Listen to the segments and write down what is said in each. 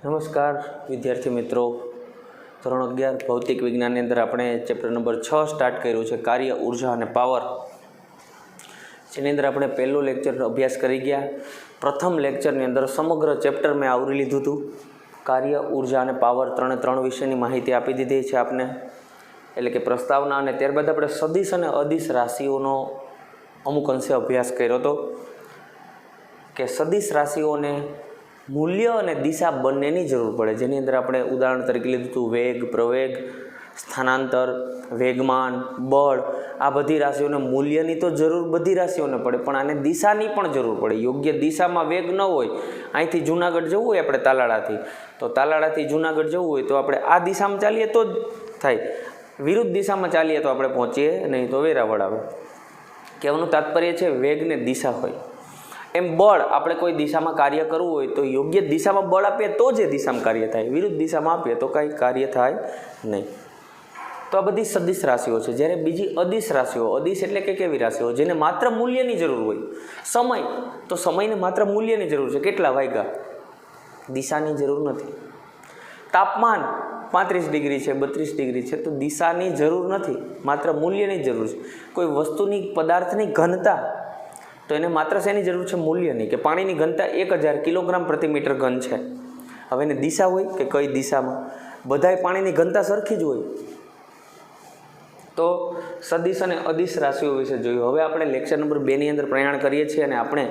નમસ્કાર વિદ્યાર્થી મિત્રો, ધોરણ 11 ભૌતિક વિજ્ઞાનની અંદર આપણે ચેપ્ટર નંબર 6 સ્ટાર્ટ કર્યું છે, કાર્ય, ઉર્જા અને પાવર. જેની અંદર આપણે પહેલું લેક્ચર અભ્યાસ કરી ગયા. પ્રથમ લેક્ચરની અંદર સમગ્ર ચેપ્ટર મેં આવરી લીધું હતું. કાર્ય, ઉર્જા અને પાવર ત્રણ વિષયની માહિતી આપી દીધી છે આપને, એટલે કે પ્રસ્તાવના. અને ત્યારબાદ આપણે સદિશ અને અદિશ રાશિઓનો અમુક અંશે અભ્યાસ કર્યો હતો કે સદિશ રાશિઓને મૂલ્ય અને દિશા બંનેની જરૂર પડે, જેની અંદર આપણે ઉદાહરણ તરીકે લીધું હતું વેગ, પ્રવેગ, સ્થાનાંતર, વેગમાન, બળ. આ બધી રાશિઓને મૂલ્યની તો જરૂર બધી રાશિઓને પડે, પણ આને દિશાની પણ જરૂર પડે. યોગ્ય દિશામાં વેગ ન હોય, અહીંથી જુનાગઢ જવું હોય આપણે તાલાળાથી જુનાગઢ જવું હોય તો આપણે આ દિશામાં ચાલીએ તો જ થાય, વિરુદ્ધ દિશામાં ચાલીએ તો આપણે પહોંચીએ નહીં, તો વેરાવળ આવે. કહેવાનું તાત્પર્ય છે વેગને દિશા હોય. એમ બળ, આપણે કોઈ દિશામાં કાર્ય કરવું હોય તો યોગ્ય દિશામાં બળ આપીએ તો જ એ દિશામાં કાર્ય થાય, વિરુદ્ધ દિશામાં આપીએ તો કાંઈ કાર્ય થાય નહીં. તો આ બધી સદિશ રાશિઓ છે. જ્યારે બીજી અદિશ રાશિઓ, અદિશ એટલે કે કેવી રાશિઓ જેને માત્ર મૂલ્યની જરૂર હોય. સમય, તો સમયને માત્ર મૂલ્યની જરૂર છે, કેટલા વાગ્યા, દિશાની જરૂર નથી. તાપમાન 35 ડિગ્રી છે, 32 ડિગ્રી છે, તો દિશાની જરૂર નથી, માત્ર મૂલ્યની જરૂર છે. કોઈ વસ્તુની, પદાર્થની ઘનતા, તો એને માત્ર શેની જરૂર છે, મૂલ્યની. કે પાણીની ઘનતા 1000 કિલોગ્રામ પ્રતિ મીટર ઘન છે, હવે એને દિશા હોય કે કઈ દિશામાં, બધાય પાણીની ઘનતા સરખી જ હોય. તો સદિશ અને અદિશ રાશિઓ વિશે જોયું. હવે આપણે લેક્ચર નંબર 2ની અંદર પ્રયાણ કરીએ છીએ અને આપણે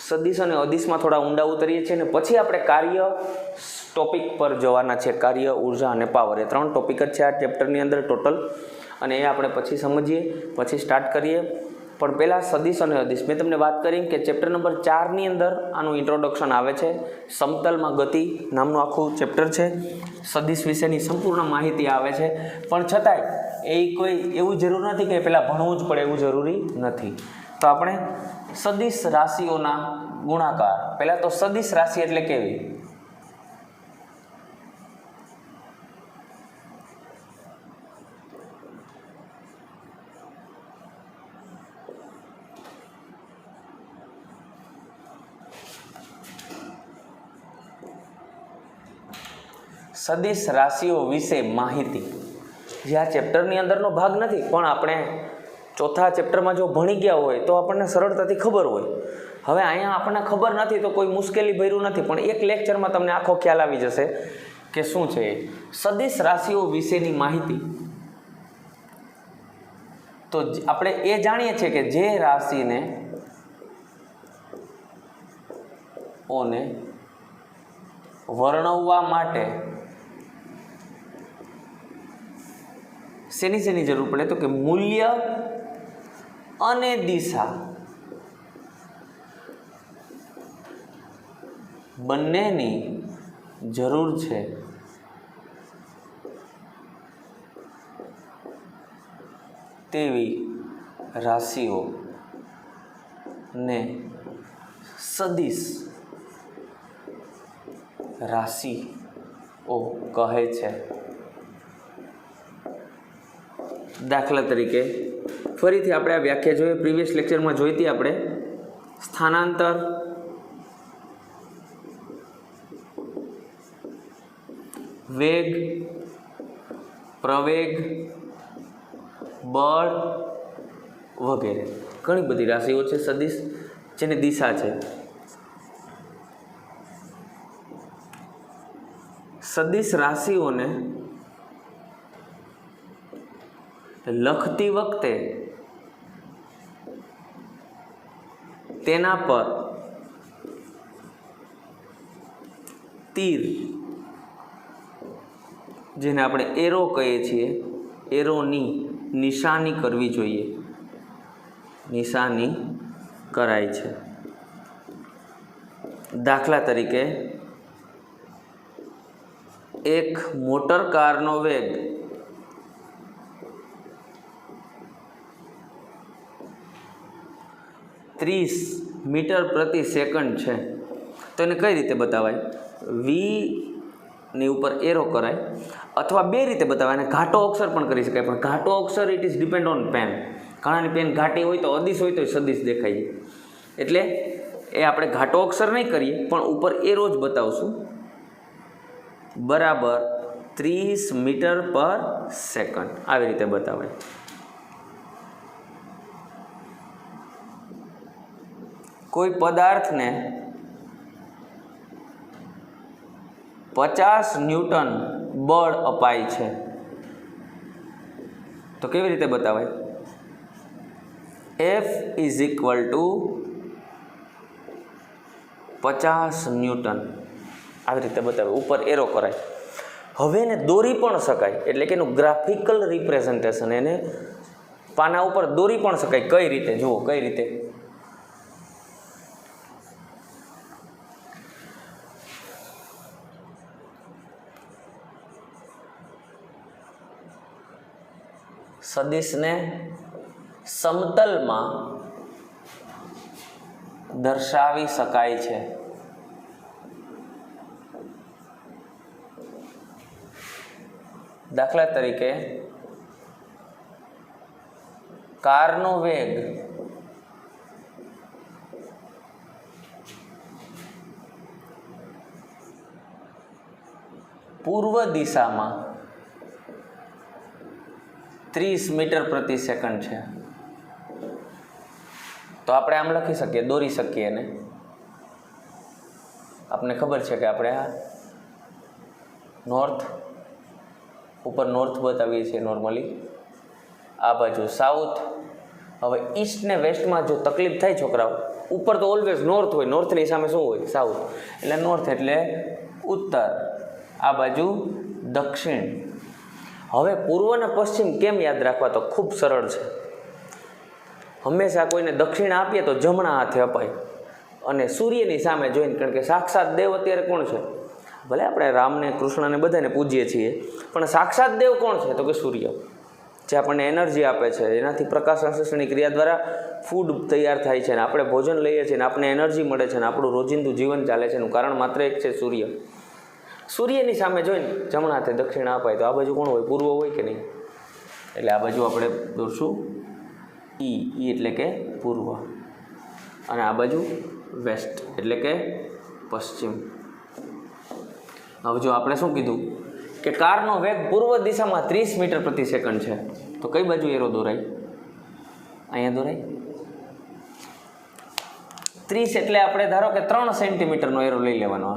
સદિશ અને અદિશમાં થોડા ઊંડા ઉતરીએ છીએ અને પછી આપણે કાર્ય ટોપિક પર જવાના છે. કાર્ય, ઉર્જા અને પાવર, એ 3 ટોપિક જ છે આ ચેપ્ટરની અંદર ટોટલ, અને એ આપણે પછી સમજીએ, પછી સ્ટાર્ટ કરીએ. પણ પહેલાં સદિશ અને અદિશ, મેં તમને વાત કરી કે ચેપ્ટર નંબર 4ની અંદર આનું ઇન્ટ્રોડક્શન આવે છે. સમતલમાં ગતિ નામનું આખું ચેપ્ટર છે, સદિશ વિશેની સંપૂર્ણ માહિતી આવે છે. પણ છતાંય એ કોઈ એવું જરૂર નથી કે પહેલાં ભણવું જ પડે, એવું જરૂરી નથી. તો આપણે સદિશ રાશિઓના ગુણાકાર, પહેલાં તો સદિશ રાશિ એટલે કેવી? સદિશ રાશિઓ વિશે માહિતી, જે આ ચેપ્ટરની અંદરનો ભાગ નથી, પણ આપણે ચોથા ચેપ્ટરમાં જો ભણી ગયા હોય તો આપણને સરળતાથી ખબર હોય. હવે અહીંયા આપણને ખબર નથી તો કોઈ મુશ્કેલી ભર્યું નથી, પણ એક લેક્ચરમાં તમને આખો ખ્યાલ આવી જશે કે શું છે સદિશ રાશિઓ વિશેની માહિતી. તો આપણે એ જાણીએ છીએ કે જે રાશિને ઓને વર્ણવવા માટે શેની જરૂર પડે, તો કે મૂલ્ય અને દિશા બંનેની જરૂર છે. તેવી રાશિઓ ને સદિશ રાશિઓ કહે છે. દાખલા તરીકે ફરીથી આપણે આ વ્યાખ્યા જોઈએ, પ્રીવિયસ લેક્ચરમાં જોઈ હતી આપણે. સ્થાનાંતર, વેગ, પ્રવેગ, બળ વગેરે ઘણી બધી રાશિઓ છે સદિશ, જેની દિશા છે. સદિશ રાશિઓને લખતી વખતે તેના પર તીર, જેને આપણે એરો કહીએ છીએ, એરોની નિશાની કરવી જોઈએ, નિશાની કરાય છે. દાખલા તરીકે એક મોટર કારનો વેગ 30 મીટર પ્રતિ સેકન્ડ છે, તો એને કઈ રીતે બતાવાય? ની ઉપર એરો કરાય, અથવા બે રીતે બતાવાય. અને ઘાટો અક્ષર પણ કરી શકાય, પણ ઘાટો અક્ષર it is depend on pen. ઘણાની પેન ઘાટી હોય તો અદિશ હોય તો સદિશ દેખાય. એટલે એ આપણે ઘાટો અક્ષર નહીં કરીએ, પણ ઉપર એરો જ બતાવશું. બરાબર 30 મીટર પર સેકન્ડ, આવી રીતે બતાવાય. કોઈ પદાર્થને 50 ન્યૂટન બળ અપાય છે તો કેવી રીતે બતાવાય? F is equal two 50 newton, આવી રીતે બતાવે, ઉપર એરો કરાય. હવે એને દોરી પણ શકાય, એટલે કે એનું ગ્રાફિકલ રિપ્રેઝન્ટેશન, એને પાના ઉપર દોરી પણ શકાય. કઈ રીતે? જુઓ કઈ રીતે. સદિશને સમતલમાં દર્શાવી શકાય છે. દાખલા તરીકે કારનો વેગ પૂર્વ દિશામાં 30 મીટર પ્રતિ સેકન્ડ છે તો આપણે આમ લખી શકીએ, દોરી શકીએ ને. આપણને ખબર છે કે આપણે આ નોર્થ ઉપર નોર્થ બતાવીએ છીએ નોર્મલી, આ બાજુ સાઉથ. હવે ઈસ્ટ ને વેસ્ટમાં જો તકલીફ થાય છોકરાઓ, ઉપર તો ઓલવેઝ નોર્થ હોય, નોર્થની સામે શું હોય? સાઉથ. એટલે નોર્થ એટલે ઉત્તર, આ બાજુ દક્ષિણ. હવે પૂર્વ અને પશ્ચિમ કેમ યાદ રાખવા? તો ખૂબ સરળ છે. હંમેશા કોઈને દક્ષિણ આપીએ તો જમણા હાથે અપાય, અને સૂર્યની સામે જોઈને, કારણ કે સાક્ષાત દેવ અત્યારે કોણ છે? ભલે આપણે રામને કૃષ્ણને બધાને પૂજીએ છીએ, પણ સાક્ષાત દેવ કોણ છે? તો કે સૂર્ય, જે આપણને એનર્જી આપે છે. એનાથી પ્રકાશ સંશ્લેષણની ક્રિયા દ્વારા ફૂડ તૈયાર થાય છે, અને આપણે ભોજન લઈએ છીએ, અને આપણને એનર્જી મળે છે, અને આપણું રોજિંદુ જીવન ચાલે છે. એનું કારણ માત્ર એક છે, સૂર્ય. સૂર્યની સામે જોઈને જમણા હાથે દક્ષિણ અપાય તો આ બાજુ કોણ હોય? પૂર્વ હોય કે નહીં? એટલે આ બાજુ આપણે દોરશું ઈ એટલે કે પૂર્વ, અને આ બાજુ વેસ્ટ એટલે કે પશ્ચિમ. હવે જો આપણે શું કીધું કે કારનો વેગ પૂર્વ દિશામાં 30 મીટર પ્રતિ સેકન્ડ છે તો કઈ બાજુ એરો દોરાય? અહીંયા દોરાય. 30 એટલે આપણે ધારો કે 3 સેન્ટીમીટરનો એરો લઈ લેવાનો.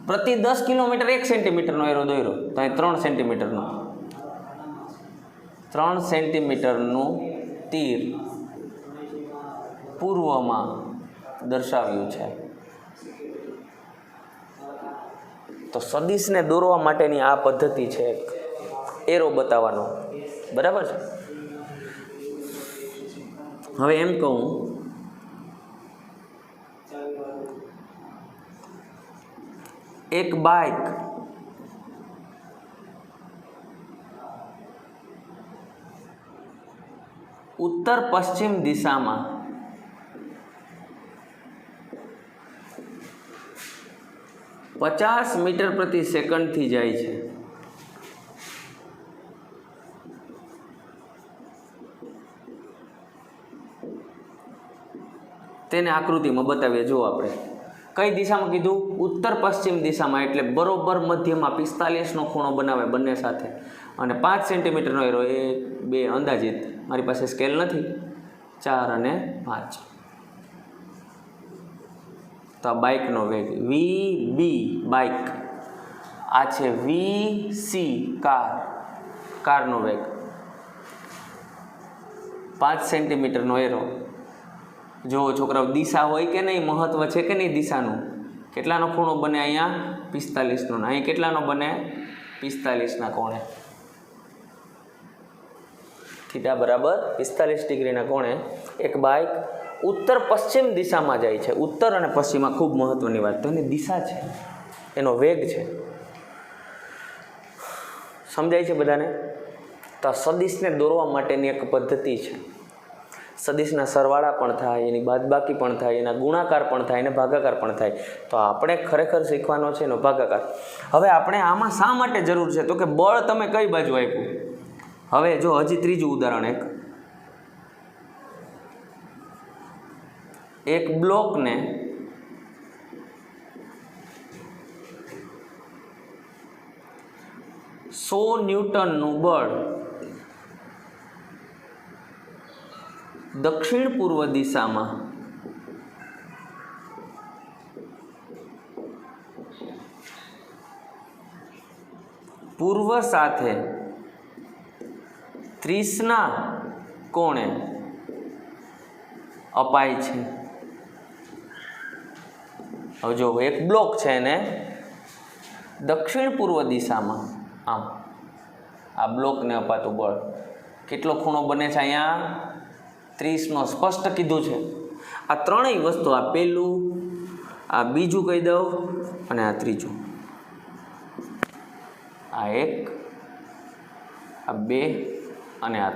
પ્રતિ 10 કિલોમીટર 1 સેન્ટીમીટરનો એરો દોર્યો તો અહીં 3 સેન્ટીમીટરનો 3 સેન્ટીમીટરનું તીર પૂર્વમાં દર્શાવ્યું છે. તો સદિશને દોરવા માટેની આ પદ્ધતિ છે, એરો બતાવવાનો. બરાબર છે. હવે એમ કહું એક બાઇક ઉત્તર પશ્ચિમ દિશામાં 50 મીટર પ્રતિ સેકન્ડથી જાય છે. તેને આકૃતિમાં બતાવીએ. જુઓ આપણે કઈ દિશામાં કીધું? ઉત્તર પશ્ચિમ દિશામાં, એટલે બરોબર મધ્યમાં 45નો ખૂણો બનાવે બંને સાથે, અને 5 સેન્ટીમીટરનો એરો. 1 2 અંદાજિત, મારી પાસે સ્કેલ નથી, 4 અને 5. તો આ બાઇકનો વેગ VB બાઇક, આ છે VC કારનો વેગ. 5 સેન્ટીમીટરનો એરો. જો છોકરાઓ દિશા હોય કે નહીં, મહત્વ છે કે નહીં દિશાનું? કેટલાનો ખૂણો બને અહીંયા? 45નો. અહીં કેટલાનો બને? 45ના કોણે. થીટા બરાબર 45 ડિગ્રીના કોણે એક બાઇક ઉત્તર પશ્ચિમ દિશામાં જાય છે. ઉત્તર અને પશ્ચિમમાં ખૂબ મહત્વની વાત, તો એની દિશા છે, એનો વેગ છે. સમજાય છે બધાને? તો સદિશને દોરવા માટેની એક પદ્ધતિ છે. સદિશના સરવાળા પણ થાય, એની બાદબાકી પણ થાય, એના ગુણાકાર પણ થાય, અને ભાગાકાર પણ થાય. તો આપણે ખરેખર શીખવાનો છે એનો ભાગાકાર. હવે આપણે આમાં શા માટે જરૂર છે? તો કે બળ તમે કઈ બાજુ આપ્યું. હવે જો હજી ત્રીજું ઉદાહરણ, એક બ્લોકને 100 ન્યૂટનનું બળ દક્ષિણ પૂર્વ દિશામાં પૂર્વ સાથે 30ના કોણે અપાય છે. હવે જો એક બ્લોક છે ને દક્ષિણ પૂર્વ દિશામાં આમ આ બ્લોકને અપાતું બળ કેટલો ખૂણો બને છે? અહીંયા 30નો સ્પષ્ટ કીધું છે. આ ત્રણેય વસ્તુ, આ પહેલું, આ બીજું કહી દઉં અને આ ત્રીજું, આ એક, આ બે અને આ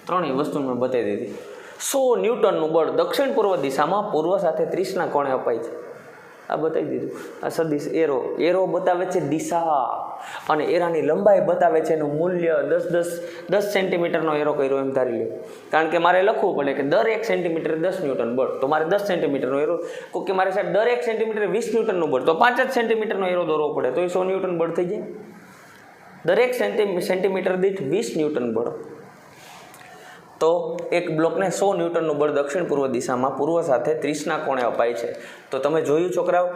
ત્રણેય વસ્તુ મેં બતાવી દીધી. 100 ન્યૂટનનું બળ દક્ષિણ પૂર્વ દિશામાં પૂર્વ સાથે 30ના કોણે અપાય છે. આ બતાવી દીધું. આ સદિશ એરો બતાવે છે દિશા, અને એરાની લંબાઈ બતાવે છે એનું મૂલ્ય. 10 સેન્ટીમીટરનો એરો કર્યો એમ ધારી લો, કારણ કે મારે લખવું પડે કે દર 1 સેન્ટીમીટરે 10 ન્યૂટન બળ, તો મારે 10 સેન્ટીમીટરનો એરો, કે મારે સાહેબ દર 1 સેન્ટીમીટરે 20 ન્યૂટનનું બળ, તો 5 જ સેન્ટીમીટરનો એરો દોરવો પડે, તો એ 100 ન્યૂટન બળ થઈ જાય. દરેક સેન્ટીમીટર દીઠ 20 ન્યૂટન બળ. તો એક બ્લોકને 100 ન્યૂટનનું બળ દક્ષિણ પૂર્વ દિશામાં પૂર્વ સાથે 30ના કોણે અપાય છે. તો તમે જોયું છોકરાઓ,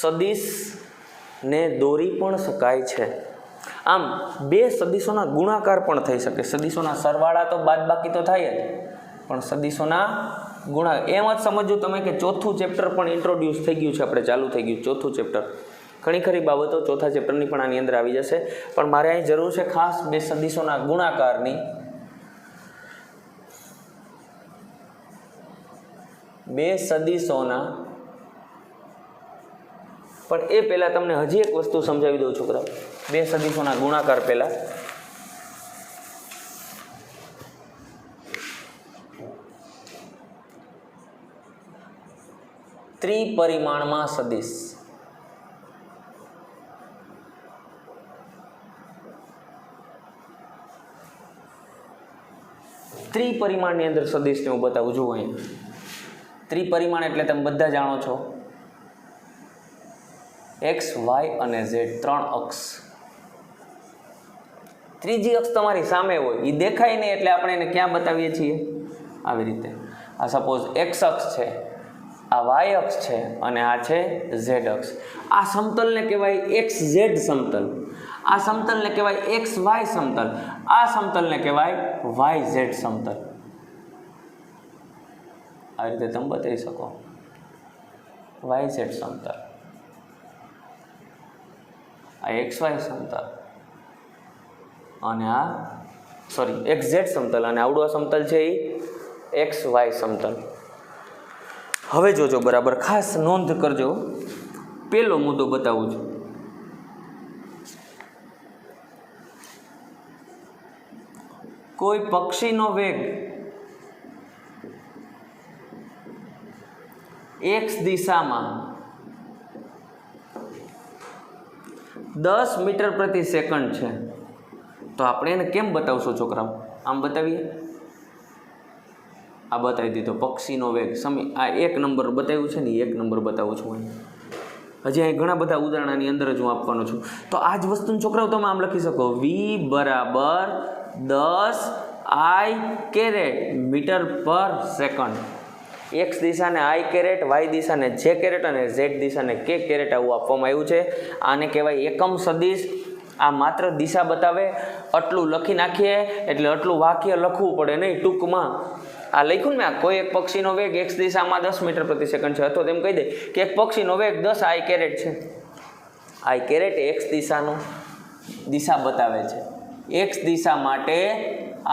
સદિશને દોરી પણ શકાય છે. આમ બે સદિશોના ગુણાકાર પણ થઈ શકે. સદિશોના સરવાળા તો બાદબાકી તો થાય જ, પણ સદિશોના ગુણાકાર એમ જ સમજવું તમે કે ચોથું ચેપ્ટર પણ ઇન્ટ્રોડ્યુસ થઈ ગયું છે, આપણે ચાલુ થઈ ગયું ચોથું ચેપ્ટર. ઘણી ખરી બાબતો ચોથા ચેપ્ટરની પણ આની અંદર આવી જશે, પણ મારે અહીં જરૂર છે ખાસ બે સદિશોના ગુણાકારની. બે સદિશોના, પણ એ પહેલાં તમને હજી એક વસ્તુ સમજાવી દઉં છોકરાઓ. બે સદિશોના ગુણાકાર પહેલાં ત્રિપરિમાણમાં સદિશ, ત્રિપરિમાણની અંદર સદિશને હું બતાવું છું. અહીંયા ત્રિપરિમાણ એટલે તમે બધા જાણો છો, એક્સ, વાય અને ઝેડ, 3 અક્ષ. ત્રીજી અક્ષ તમારી સામે હોય, એ દેખાય નહીં એટલે આપણે એને ક્યાં બતાવીએ છીએ? આવી રીતે. આ સપોઝ એક્સ અક્ષ છે, આ વાય અક્ષ છે અને આ છે ઝેડ અક્ષ. આ સમતલને કહેવાય એક્સ ઝેડ સમતલ, આ સમતલને કહેવાય એક્સ વાય સમતલ, આ સમતલને કહેવાય વાય ઝેડ સમતલ. આ રીતે તમે બતાવી શકો વાય ઝેડ સમતલ, આ એક્સ વાય સમતલ અને આ એક્સ ઝેડ સમતલ, અને આવડું સમતલ છે એ એક્સ વાય સમતલ. હવે જોજો બરાબર, ખાસ નોંધ કરજો. પહેલો મુદ્દો બતાવું છું. કોઈ પક્ષીનો વેગ એક્સ દિશામાં 10 મીટર પ્રતિ સેકન્ડ છે, તો આપણે એને કેમ બતાવશો છોકરાઓ? આમ બતાવીએ. આ બતાવી દીધો પક્ષીનો વેગ. આ 1 નંબર બતાવ્યું છે ને, 1 નંબર બતાવું છું. હજી અહીં ઘણા બધા ઉદાહરણની અંદર જ હું આપવાનો છું. તો આ જ વસ્તુને છોકરાઓ તમે આમ લખી શકો, વી બરાબર 10 I કેરેટ મીટર પર સેકન્ડ. એક્સ દિશાને આઈ કેરેટ, વાય દિશાને જે કેરેટ અને ઝેડ દિશાને કે કેરેટ આવું આપવામાં આવ્યું છે. આને કહેવાય એકમ સદિશ. આ માત્ર દિશા બતાવે, આટલું લખી નાખીએ એટલે આટલું વાક્ય લખવું પડે નહીં. ટૂંકમાં આ લખ્યું ને, આ કોઈ એક પક્ષીનો વેગ એક્સ દિશામાં 10 મીટર પ્રતિ સેકન્ડ છે, અથવા તેમ કહી દે કે એક પક્ષીનો વેગ 10 આઈ કેરેટ છે. આઈ કેરેટ એક્સ દિશાનું દિશા બતાવે છે. એક્સ દિશા માટે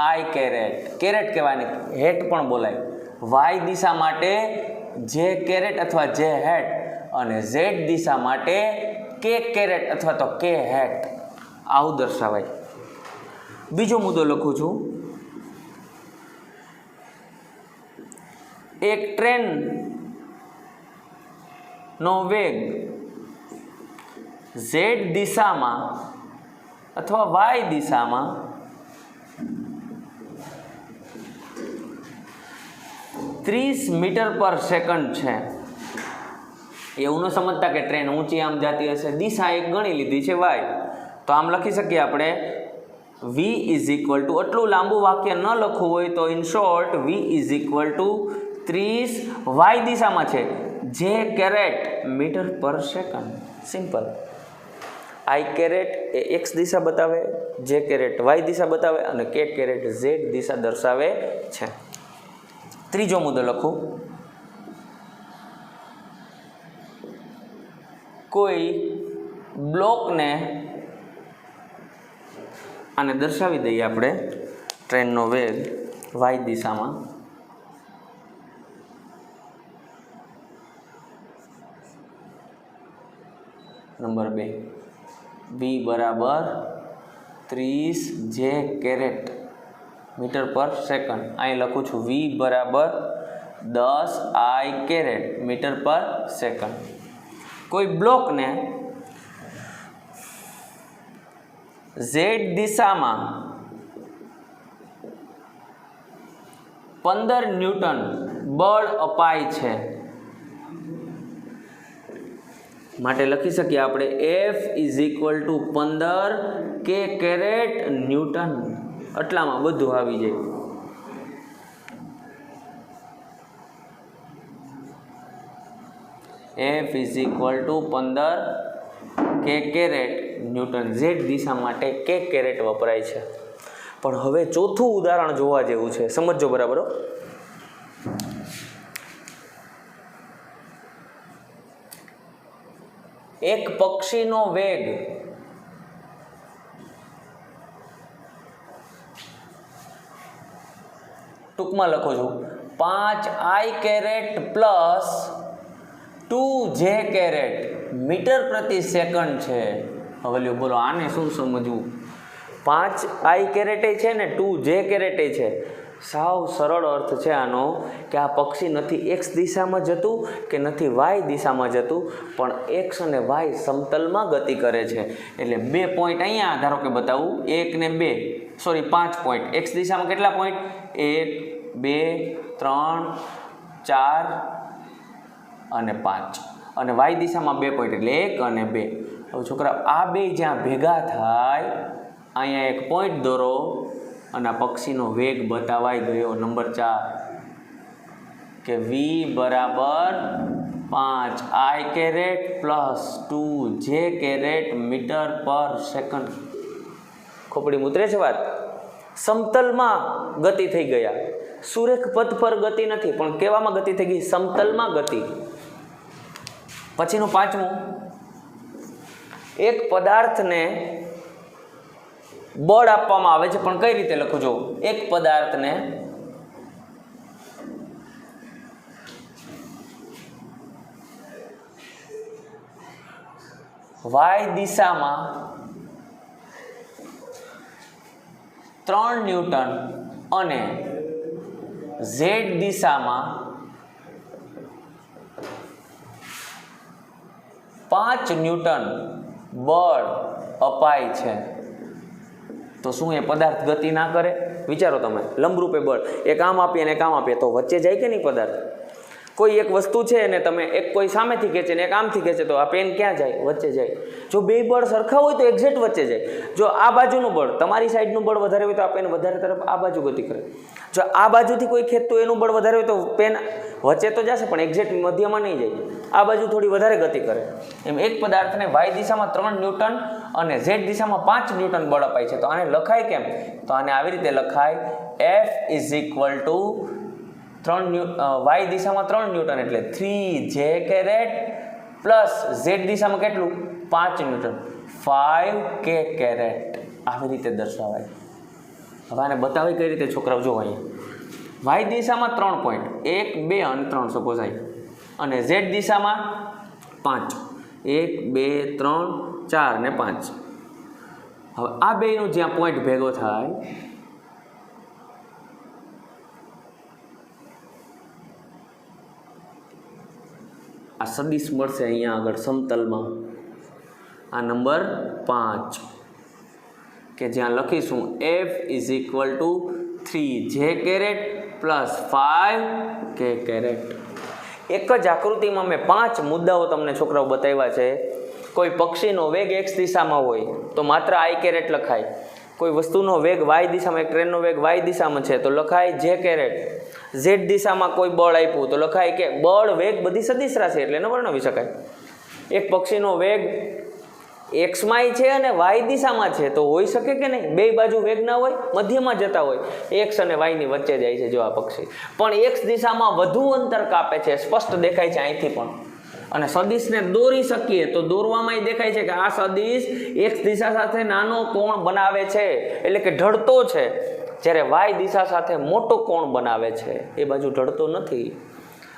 આઈ કેરેટ, કેરેટ કહેવાય ને, હેટ પણ બોલાય. વાય દિશા માટે જે કેરેટ અથવા જે હેટ, અને ઝેડ દિશા માટે કે કેરેટ અથવા તો કે હેટ, આવું દર્શાવાય. બીજો મુદ્દો લખું છું. એક ટ્રેનનો વેગ ઝેડ દિશામાં અથવા વાય દિશામાં 30 મીટર પર સેકન્ડ છે. એવું ન સમજતા કે ટ્રેન ઊંચી આમ જતી હશે. દિશા એક ગણી લીધી છે વાય, તો આમ લખી શકીએ આપણે v ઇઝ ઇક્વલ ટુ, આટલું લાંબુ વાક્ય ન લખવું હોય તો in short v is equal to 30 y દિશામાં છે જે કેરેટ મીટર પર સેકન્ડ. સિમ્પલ. આઈ કેરેટ એ એક્સ દિશા બતાવે, જે કેરેટ વાય દિશા બતાવે અને કે કેરેટ ઝેડ દિશા દર્શાવે છે. ત્રીજો મુદ્દો લખું. કોઈ બ્લોકને આને દર્શાવી દઈએ આપણે, ટ્રેનનો વેગ વાય દિશામાં. નંબર 2 v બરાબર 30 જે કેરેટ મીટર પર સેકન્ડ. અહીં લખું છું v બરાબર 10 આઈ કેરેટ મીટર પર સેકન્ડ. કોઈ બ્લોકને ઝેડ દિશામાં 15 ન્યૂટન બળ અપાય છે માટે લખી શકીએ આપણે F ઇઝ ઇક્વલ ટુ 15 કે કેરેટ ન્યૂટન. આટલામાં બધું આવી જાય. F ઇઝ ઇક્વલ ટુ 15 કે કેરેટ ન્યૂટન. ઝેડ દિશા માટે કે કેરેટ વપરાય છે. પણ હવે ચોથું ઉદાહરણ જોવા જેવું છે, સમજો બરાબર. એક પક્ષીનો વેગ ટૂંકમાં લખું છું 5 આઈ કેરેટ પ્લસ 2 જે કેરેટ મીટર પ્રતિ સેકન્ડ છે. હવે લ્યો બોલો, આને શું સમજવું? 5 આઈ કેરેટે છે ને 2 જે કેરેટે છે. સાવ સરળ અર્થ છે આનો કે આ પક્ષી નથી એક્સ દિશામાં જતું કે નથી વાય દિશામાં જતું, પણ એક્સ અને વાય સમતલમાં ગતિ કરે છે. એટલે 2 પોઈન્ટ અહીંયા ધારો કે બતાવું, 1 ને 2, સોરી 5 પોઈન્ટ. એક્સ દિશામાં કેટલા પોઈન્ટ? 1 2 3 4 અને 5, અને વાય દિશામાં 2 પોઈન્ટ એટલે 1 અને 2. હવે છોકરા આ બે જ્યાં ભેગા થાય અહીંયા એક પોઈન્ટ દોરો અને આ પક્ષીનો વેગ બતાવાઈ ગયો. નંબર 4 કે v બરાબર 5 આઈ કેરેટ પ્લસ 2 જે કેરેટ મીટર પર સેકન્ડ. ખોપડી મુતરે છે વાત. સમતલમાં ગતિ થઈ ગયા, સુરેખ પથ પર ગતિ નથી, પણ કેવામાં ગતિ થઈ ગઈ? સમતલમાં ગતિ. પછીનું પાંચમું, એક પદાર્થને બળ આપવામાં આવે છે, પણ કઈ રીતે લખું છું? એક પદાર્થને વાય દિશામાં 3 ન્યૂટન અને ઝેડ દિશામાં 5 ન્યૂટન બળ અપાય છે. તો શું એ પદાર્થ ગતિ ના કરે? વિચારો તમે, લંબરૂપે બળ એક આમ આપીએ અને એક આમ આપીએ તો વચ્ચે જાય કે નહીં પદાર્થ? કોઈ એક વસ્તુ છે અને તમે એક કોઈ સામેથી ખેંચે ને એક આમથી ખેંચે તો આ પેન ક્યાં જાય? વચ્ચે જાય. જો બે બળ સરખા હોય તો એક્ઝેક્ટ વચ્ચે જાય. જો આ બાજુનું બળ, તમારી સાઈડનું બળ વધારે હોય તો આ પેન વધારે તરફ આ બાજુ ગતિ કરે. જો આ બાજુથી કોઈ ખેંચતું એનું બળ વધારે હોય તો પેન વચ્ચે તો જશે પણ એક્ઝેક્ટ મધ્યમાં નહીં જાય, આ બાજુ થોડી વધારે ગતિ કરે. એમ એક પદાર્થને વાય દિશામાં 3 ન્યૂટન અને ઝેડ દિશામાં 5 ન્યૂટન બળ અપાય છે. તો આને લખાય કેમ? તો આને આવી રીતે લખાય, F is equal to y દિશામાં 3 ન્યૂટન એટલે 3 જે કેરેટ પ્લસ ઝેડ દિશામાં કેટલું? 5 ન્યૂટન 5 કે કેરેટ. આવી રીતે દર્શાવાય. હવે આને બતાવી કઈ રીતે છોકરાઓ? જો અહીંયા વાય દિશામાં 3 પોઈન્ટ 1 2 અને 3 સપોઝ આવી, અને ઝેડ દિશામાં 5 1 2 3 4 ને 5. હવે આ બેયનો જ્યાં પોઈન્ટ ભેગો થાય આ સદિશ મળશે અહીંયા આગળ સમતલમાં. આ નંબર 5 કે જ્યાં લખીશું F ઇઝ ઇક્વલ ટુ 3 જે કેરેટ પ્લસ 5 કે કેરેટ. એક જ આકૃતિમાં મેં 5 મુદ્દાઓ તમને છોકરાઓ બતાવ્યા છે કોઈ પક્ષીનો વેગ x દિશામાં હોય તો માત્ર i કેરેટ લખાય. કોઈ વસ્તુનો વેગ y દિશામાં, એક ટ્રેનનો વેગ y દિશામાં છે તો લખાય j કેરેટ. z દિશામાં કોઈ બળ આપ્યું તો લખાય કે બળ, વેગ બધી સદિશ રાશિ એટલે એને વર્ણવી શકાય. એક પક્ષીનો વેગ x માં છે અને y દિશામાં છે તો હોઈ શકે કે નહીં? બે બાજુ વેગ ના હોય, મધ્યમાં જતા હોય, x અને y ની વચ્ચે જાય છે જો આ પક્ષી, પણ x દિશામાં વધુ અંતર કાપે છે, સ્પષ્ટ દેખાય છે અહીંથી પણ. અને સદિશને દોરી શકીએ તો દોરવામાં દેખાય છે કે આ સદિશ x દિશા સાથે નાનો કોણ બનાવે છે એટલે કે ઢળતો છે, જ્યારે y દિશા સાથે મોટો કોણ બનાવે છે, એ બાજુ ઢળતો નથી.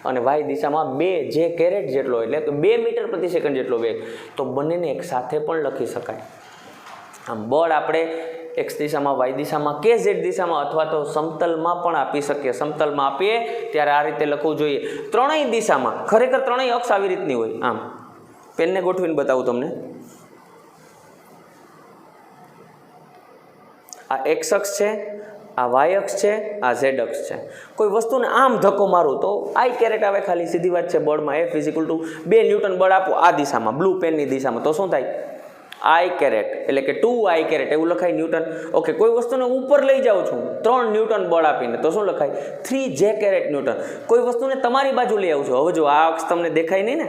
અને y દિશામાં 2 j કેરેટ જેટલો એટલે કે 2 મીટર પ્રતિ સેકન્ડ જેટલો વેગ, તો બંનેને એક સાથે પણ લખી શકાય. આમ બળ આપણે x દિશામાં, y દિશામાં કે z દિશામાં અથવા તો સમતલમાં પણ આપી શકીએ. સમતલમાં આપીએ ત્યારે આ રીતે લખવું જોઈએ. ત્રણેય દિશામાં, ખરેખર ત્રણેય અક્ષ આવી રીતની હોય. આમ પેનને ગોઠવીને બતાવું તમને. આ x અક્ષ છે, આ y અક્ષ છે, આ z અક્ષ છે. કોઈ વસ્તુને આમ ધક્કો મારું તો i કેરેટ આવે, ખાલી સીધી વાત છે. બળમાં F = 2 ન્યૂટન બળ આપો આ દિશામાં, બ્લુ પેનની દિશામાં, તો શું થાય? i કેરેટ એટલે કે 2i કેરેટ એવું લખાય ન્યૂટન. ઓકે, કોઈ વસ્તુને ઉપર લઈ જાઉં છું 3 ન્યૂટન બળ આપીને તો શું લખાય? 3j caret newton. કોઈ વસ્તુને તમારી બાજુ લઈ આવું છું. હવે જો આ અક્ષ તમને દેખાય નહીં ને,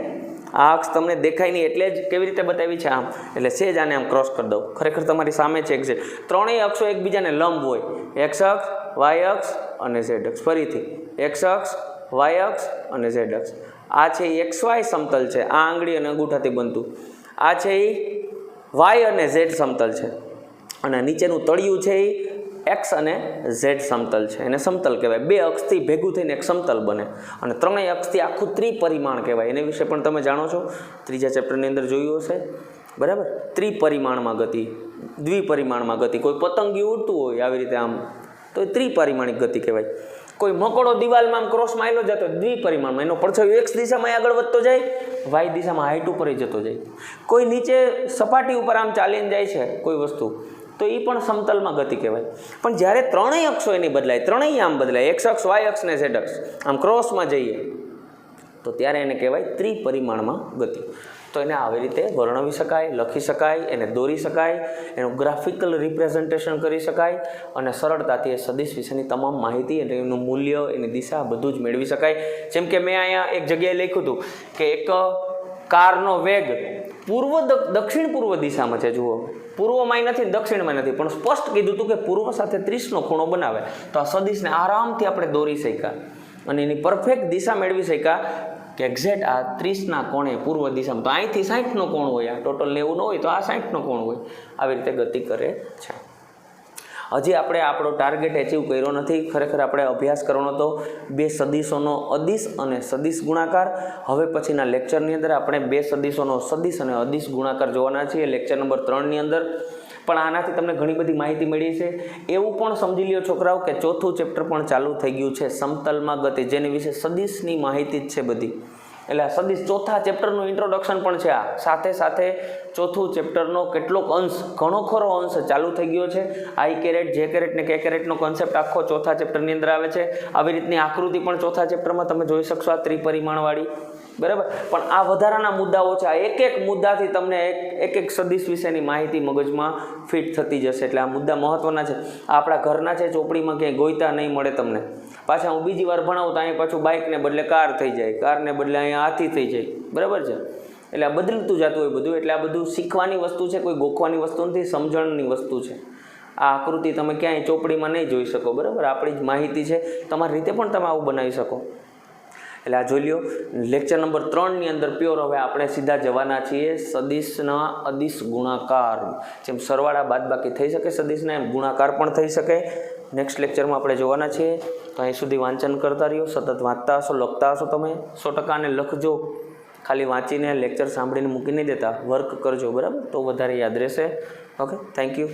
આ અક્ષ તમને દેખાય નહીં એટલે જ કેવી રીતે બતાવી છે આમ, એટલે સેજ આને આમ ક્રોસ કરી દઉં. ખરેખર તમારી સામે છે એક્ઝેક્ટ. ત્રણેય અક્ષો એકબીજાને લંબ હોય, x અક્ષ, y અક્ષ અને z અક્ષ. ફરીથી x અક્ષ, y અક્ષ અને z અક્ષ. આ છે એ xy સમતલ છે, આ આંગળી અને અંગૂઠાથી બનતું. આ છે એ y અને z સમતલ છે, અને નીચેનું તળિયું છે એ x અને z સમતલ છે. એને સમતલ કહેવાય. બે અક્ષથી ભેગું થઈને એક સમતલ બને, અને ત્રણેય અક્ષથી આખું ત્રિપરિમાણ કહેવાય. એના વિશે પણ તમે જાણો છો, ત્રીજા ચેપ્ટરની અંદર જોયું હશે, બરાબર? ત્રિપરિમાણમાં ગતિ, દ્વિપરિમાણમાં ગતિ. કોઈ પતંગી ઉડતું હોય આવી રીતે આમ તો એ ત્રિપરિમાણિક ગતિ કહેવાય. કોઈ મકોડો દિવાલમાં આમ ક્રોસ માયલો જતો દ્વિપરિમાણમાં, એનો પડછાયો x દિશામાં આગળ વધતો જાય, y દિશામાં હાઈટ ઉપર જતો જાય. કોઈ નીચે સપાટી ઉપર આમ ચાલીને જાય છે કોઈ વસ્તુ, તો એ પણ સમતલમાં ગતિ કહેવાય. પણ જ્યારે ત્રણેય અક્ષો એની બદલાય, ત્રણેય આમ બદલાય, x અક્ષ, y અક્ષ ને z અક્ષ, આમ ક્રોસમાં જઈએ તો ત્યારે એને કહેવાય ત્રિપરિમાણમાં ગતિ. તો એને આવી રીતે વર્ણવી શકાય, લખી શકાય, એને દોરી શકાય, એનું ગ્રાફિકલ રિપ્રેઝન્ટેશન કરી શકાય, અને સરળતાથી એ સદિશ વિશેની તમામ માહિતી અને એનું મૂલ્ય, એની દિશા બધું જ મેળવી શકાય. જેમ કે મેં અહીંયા એક જગ્યાએ લખ્યું હતું કે એક કારનો વેગ દક્ષિણ પૂર્વ દિશામાં છે. જુઓ, પૂર્વમાં નથી, દક્ષિણમાં નથી, પણ સ્પષ્ટ કીધું હતું કે પૂર્વ સાથે 30નો ખૂણો બનાવે. તો આ સદિશને આરામથી આપણે દોરી શક્યા અને એની પરફેક્ટ દિશા મેળવી શક્યા કે એક્ઝેક્ટ આ 30ના કોણે પૂર્વ દિશામાં. તો અહીંથી 60નો કોણ હોય, આ ટોટલ 90 હોય તો આ 60નો કોણ હોય. આવી રીતે ગતિ કરે છે. હજી આપણે આપણો ટાર્ગેટ એચીવ કર્યો નથી. ખરેખર આપણે અભ્યાસ કરવાનો હતો બે સદિશોનો અદિશ અને સદિશ ગુણાકાર. હવે પછીના લેક્ચરની અંદર આપણે બે સદિશોનો સદિશ અને અદિશ ગુણાકાર જોવાના છીએ, લેક્ચર નંબર 3ની અંદર. પણ આનાથી તમને ઘણી બધી માહિતી મળી છે. એવું પણ સમજી લ્યો છોકરાઓ કે ચોથું ચેપ્ટર પણ ચાલુ થઈ ગયું છે, સમતલમાં ગતિ, જેની વિશે સદિશની માહિતી જ છે બધી. એટલે આ સદિશ ચોથા ચેપ્ટરનું ઇન્ટ્રોડક્શન પણ છે. આ સાથે સાથે ચોથું ચેપ્ટરનો કેટલોક અંશ, ઘણો ખરો અંશ ચાલુ થઈ ગયો છે. i કેરેટ, j કેરેટ ને k કેરેટનો કોન્સેપ્ટ આખો ચોથા ચેપ્ટરની અંદર આવે છે. આવી રીતની આકૃતિ પણ ચોથા ચેપ્ટરમાં તમે જોઈ શકશો, આ ત્રિપરિમાણવાળી, બરાબર? પણ આ વધારાના મુદ્દાઓ છે. આ એક એક મુદ્દાથી તમને એક સદિશ વિશેની માહિતી મગજમાં ફિટ થતી જશે. એટલે આ મુદ્દા મહત્વના છે. આ આપણા ઘરના છે, ચોપડીમાં ક્યાંય ગોઈતા નહીં મળે તમને. પાછા હું બીજી વાર ભણાવું તો અહીંયા પાછું બાઇકને બદલે કાર થઈ જાય, કારને બદલે અહીંયા હાથી થઈ જાય, બરાબર છે? એટલે આ બદલતું જતું હોય બધું. એટલે આ બધું શીખવાની વસ્તુ છે, કોઈ ગોખવાની વસ્તુ નથી, સમજણની વસ્તુ છે. આ આકૃતિ તમે ક્યાંય ચોપડીમાં નહીં જોઈ શકો, બરાબર? આપણી જ માહિતી છે, તમારી રીતે પણ તમે આવું બનાવી શકો. એટલે આ જોઈ લ્યો, લેક્ચર નંબર 3ની અંદર પ્યોર હવે આપણે સીધા જવાના છીએ સદિશના અદિશ ગુણાકાર. જેમ સરવાળા બાદબાકી થઈ શકે સદિશના, એમ ગુણાકાર પણ થઈ શકે. નેક્સ્ટ લેક્ચરમાં આપણે જોવાના છીએ. તો અહીં સુધી વાંચન કરતા રહ્યો, સતત વાંચતા હશો, લખતા હશો. તમે 100% લખજો, ખાલી વાંચીને લેક્ચર સાંભળીને મૂકી નહીં દેતા, વર્ક કરજો, બરાબર? તો વધારે યાદ રહેશે. Okay, thank you.